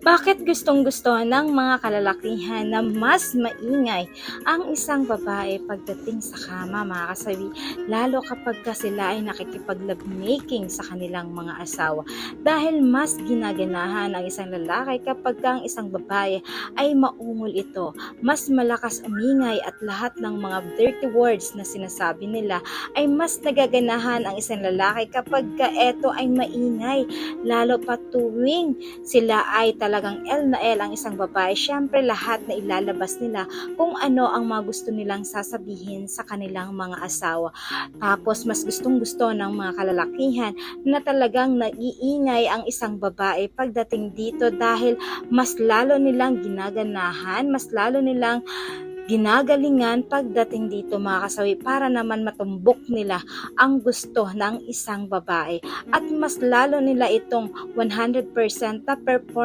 Bakit gustong-gusto ng mga kalalakihan na mas maingay ang isang babae pagdating sa kama, mga kasawi, lalo kapag sila ay nakikipag-lovemaking sa kanilang mga asawa? Dahil mas ginaganahan ang isang lalaki kapag ang isang babae ay maungol ito, mas malakas umingay at lahat ng mga dirty words na sinasabi nila ay mas nagaganahan ang isang lalaki kapag eto ay maingay, lalo pa tuwing sila ay talagang L na L ang isang babae. Syempre lahat na ilalabas nila kung ano ang mga gusto nilang sasabihin sa kanilang mga asawa. Tapos mas gustong-gusto ng mga kalalakihan na talagang naiingay ang isang babae pagdating dito dahil mas lalo nilang ginaganahan, mas lalo nilang ginagalingan pagdating dito, mga kasawi, para naman matumbok nila ang gusto ng isang babae at mas lalo nila itong 100% na perform